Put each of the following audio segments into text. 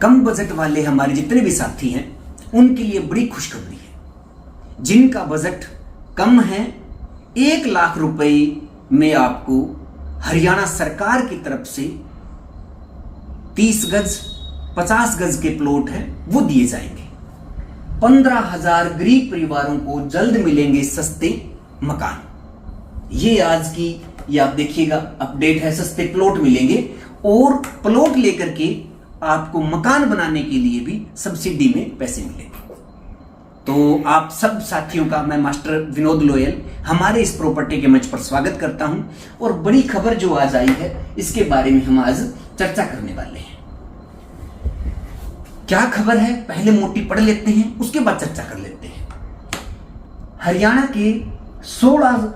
कम budget वाले हमारे जितने भी साथी हैं उनके लिए बड़ी खुशखबरी है। जिनका बजट कम है, 1 लाख रुपए में आपको हरियाणा सरकार की तरफ से 30 गज 50 गज के प्लॉट हैं वो दिए जाएंगे। 15,000 गरीब परिवारों को जल्द मिलेंगे सस्ते मकान। ये आज की, ये आप देखिएगा अपडेट है, सस्ते प्लॉट मिलेंगे और प्लॉट लेकर के आपको मकान बनाने के लिए भी सब्सिडी में पैसे मिलेंगे। तो आप सब साथियों का मैं मास्टर विनोद लोयल हमारे इस प्रॉपर्टी के मंच पर स्वागत करता हूं और बड़ी खबर जो आज आई है इसके बारे में हम आज चर्चा करने वाले हैं। क्या खबर है पहले मोटी पढ़ लेते हैं, उसके बाद चर्चा कर लेते हैं। हरियाणा के 16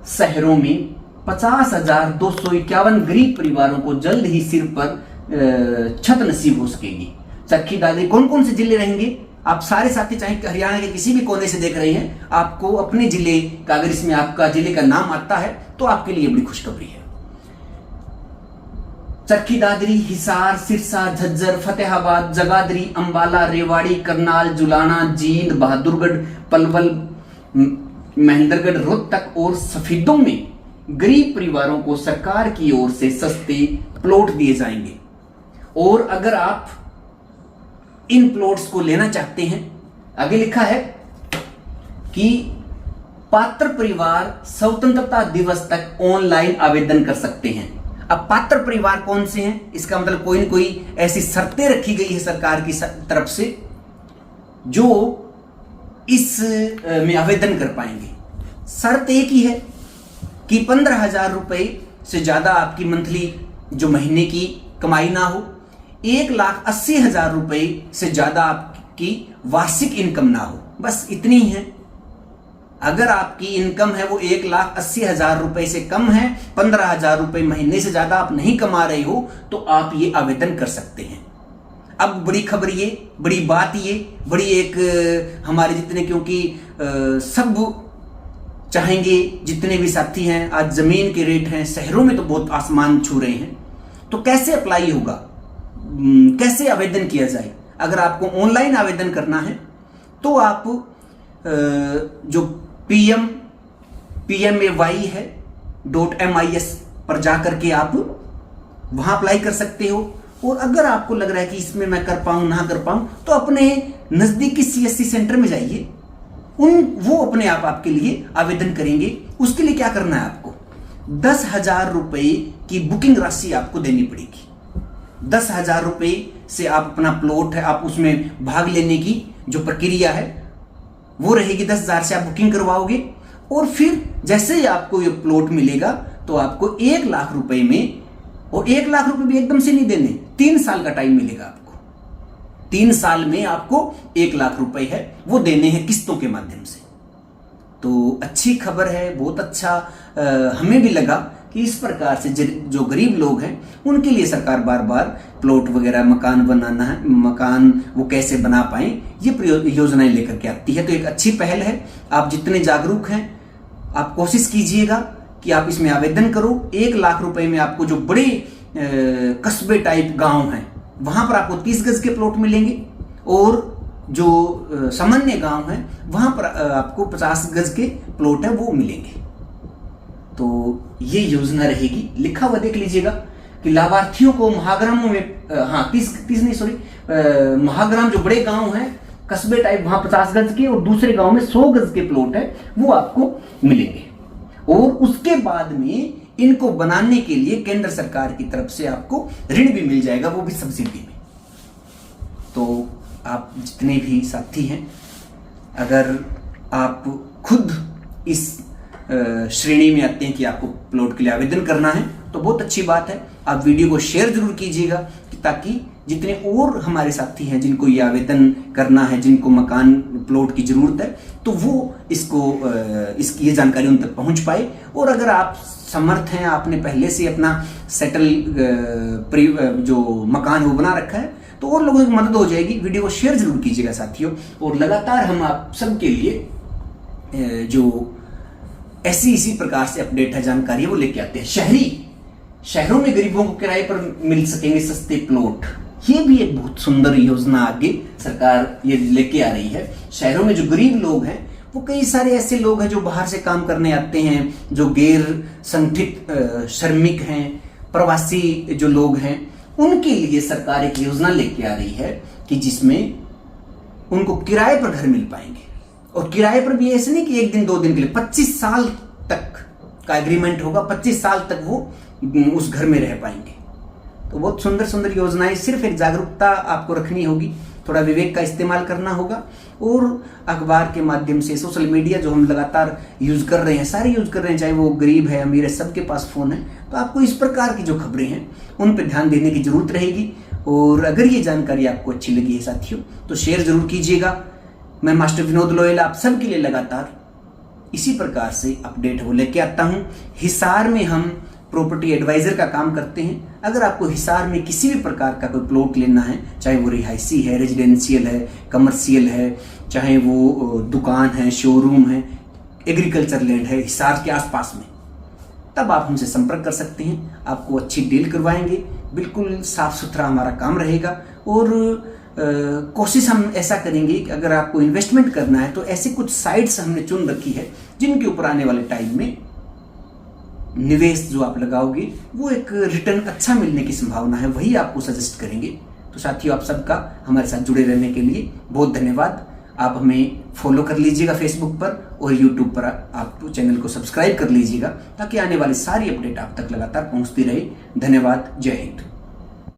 शहरों में 50,251 गरीब परिवारों को जल्द ही सिर पर छत नसीब हो सकेगी। चरखी दादरी कौन कौन से जिले रहेंगे? आप सारे साथी चाहे हरियाणा के किसी भी कोने से देख रहे हैं, आपको अपने जिले का, अगर इसमें आपका जिले का नाम आता है तो आपके लिए बड़ी खुशखबरी है। चरखी दादरी, हिसार, सिरसा, झज्जर, फतेहाबाद, जगाधरी, अंबाला, रेवाड़ी, करनाल, जुलाना, जींद, बहादुरगढ़, पलवल, महेंद्रगढ़, रोहतक और सफीदों में गरीब परिवारों को सरकार की ओर से सस्ते प्लॉट दिए जाएंगे। और अगर आप इन प्लॉट्स को लेना चाहते हैं, आगे लिखा है कि पात्र परिवार स्वतंत्रता दिवस तक ऑनलाइन आवेदन कर सकते हैं। अब पात्र परिवार कौन से हैं, इसका मतलब कोई न कोई ऐसी शर्तें रखी गई है सरकार की तरफ से जो इस में आवेदन कर पाएंगे। शर्त एक ही है कि 15,000 रुपए से ज्यादा आपकी मंथली जो महीने की कमाई ना हो, 1,80,000 रुपए से ज्यादा आपकी वार्षिक इनकम ना हो, बस इतनी है। अगर आपकी इनकम है वो 1,80,000 रुपए से कम है, 15,000 रुपए महीने से ज्यादा आप नहीं कमा रहे हो, तो आप ये आवेदन कर सकते हैं। अब बड़ी खबर ये, बड़ी बात ये, बड़ी एक हमारे जितने, क्योंकि सब चाहेंगे, जितने भी साथी हैं, आज जमीन के रेट हैं शहरों में तो बहुत आसमान छू रहे हैं, तो कैसे अप्लाई होगा, कैसे आवेदन किया जाए? अगर आपको ऑनलाइन आवेदन करना है तो आप जो PMAY है .MIS पर जाकर के आप वहां अप्लाई कर सकते हो। और अगर आपको लग रहा है कि इसमें मैं कर पाऊं ना कर पाऊं, तो अपने नजदीकी CSC सेंटर में जाइए, वो अपने आप आपके लिए आवेदन करेंगे। उसके लिए क्या करना है, आपको 10,000 रुपए की बुकिंग राशि आपको देनी पड़ेगी। 10,000 रुपए से आप अपना प्लॉट है, आप उसमें भाग लेने की जो प्रक्रिया है वो रहेगी। 10,000 से आप बुकिंग करवाओगे और फिर जैसे ही आपको ये प्लॉट मिलेगा तो आपको 1 लाख रुपए में, और 1 लाख रुपए भी एकदम से नहीं देने, 3 साल का टाइम मिलेगा आपको। 3 साल में आपको 1 लाख रुपए है वो देने हैं किस्तों के माध्यम से। तो अच्छी खबर है, बहुत अच्छा हमें भी लगा कि इस प्रकार से जो गरीब लोग हैं उनके लिए सरकार बार बार प्लॉट वगैरह, मकान बनाना है, मकान वो कैसे बना पाए, ये योजनाएं लेकर के आती है। तो एक अच्छी पहल है। आप जितने जागरूक हैं आप कोशिश कीजिएगा कि आप इसमें आवेदन करो। 1 लाख रुपए में आपको जो बड़े कस्बे टाइप गांव हैं वहां पर आपको 30 गज के प्लॉट मिलेंगे और जो सामान्य गांव हैं वहां पर आपको 50 गज के प्लॉट है वो मिलेंगे। तो ये योजना रहेगी, लिखा हुआ देख लीजिएगा कि लाभार्थियों को महाग्रामों में 30 नहीं सॉरी महाग्राम जो बड़े गांव हैं कस्बे टाइप वहां 50 गज के और दूसरे गांव में 100 गज के प्लॉट है वो आपको मिलेंगे। और उसके बाद में इनको बनाने के लिए केंद्र सरकार की तरफ से आपको ऋण भी मिल जाएगा, वो भी सब्सिडी में। तो आप जितने भी साथी हैं, अगर आप खुद इस श्रेणी में आते हैं कि आपको प्लॉट के लिए आवेदन करना है तो बहुत अच्छी बात है। आप वीडियो को शेयर जरूर कीजिएगा ताकि जितने और हमारे साथी हैं जिनको ये आवेदन करना है, जिनको मकान प्लॉट की जरूरत है, तो वो इसकी ये जानकारी उन तक पहुंच पाए। और अगर आप समर्थ हैं, आपने पहले से अपना सेटल जो मकान वो बना रखा है, तो और लोगों की मदद हो जाएगी। वीडियो को शेयर जरूर कीजिएगा साथियों। और लगातार हम आप सबके लिए जो ऐसी इसी प्रकार से अपडेट है, जानकारी है, वो लेके आते हैं। शहरों में गरीबों को किराए पर मिल सकेंगे सस्ते प्लॉट। ये भी एक बहुत सुंदर योजना आगे सरकार ये लेके आ रही है। शहरों में जो गरीब लोग हैं, वो कई सारे ऐसे लोग हैं जो बाहर से काम करने आते हैं, जो गैर संगठित श्रमिक हैं, प्रवासी जो लोग हैं, उनके लिए सरकार एक योजना लेके आ रही है कि जिसमें उनको किराए पर घर मिल पाएंगे। और किराए पर भी ऐसे नहीं कि एक दिन 2 दिन के लिए, 25 साल तक का एग्रीमेंट होगा, 25 साल तक वो उस घर में रह पाएंगे। तो बहुत सुंदर सुंदर योजनाएं। सिर्फ एक जागरूकता आपको रखनी होगी, थोड़ा विवेक का इस्तेमाल करना होगा, और अखबार के माध्यम से, सोशल मीडिया जो हम लगातार यूज कर रहे हैं, सारे यूज कर रहे हैं, चाहे वो गरीब है अमीर है, सबके पास फोन है, तो आपको इस प्रकार की जो खबरें हैं उन पर ध्यान देने की जरूरत रहेगी। और अगर ये जानकारी आपको अच्छी लगी है साथियों, तो शेयर जरूर कीजिएगा। मैं मास्टर विनोद लोयल आप सबके लिए लगातार इसी प्रकार से अपडेट वो लेके आता हूँ। हिसार में हम प्रॉपर्टी एडवाइजर का काम करते हैं। अगर आपको हिसार में किसी भी प्रकार का कोई प्लॉट लेना है, चाहे वो रिहायशी है, रेजिडेंशियल है, कमर्शियल है, चाहे वो दुकान है, शोरूम है, एग्रीकल्चर लैंड है हिसार के आसपास में, तब आप हमसे संपर्क कर सकते हैं। आपको अच्छी डील करवाएंगे, बिल्कुल साफ सुथरा हमारा काम रहेगा। और कोशिश हम ऐसा करेंगे कि अगर आपको इन्वेस्टमेंट करना है तो ऐसी कुछ साइट्स हमने चुन रखी है जिनके ऊपर आने वाले टाइम में निवेश जो आप लगाओगे वो एक रिटर्न अच्छा मिलने की संभावना है, वही आपको सजेस्ट करेंगे। तो साथियों, आप सबका हमारे साथ जुड़े रहने के लिए बहुत धन्यवाद। आप हमें फॉलो कर लीजिएगा फेसबुक पर, और यूट्यूब पर आप चैनल को सब्सक्राइब कर लीजिएगा, ताकि आने वाली सारी अपडेट आप तक लगातार पहुंचती रहे। धन्यवाद। जय हिंद।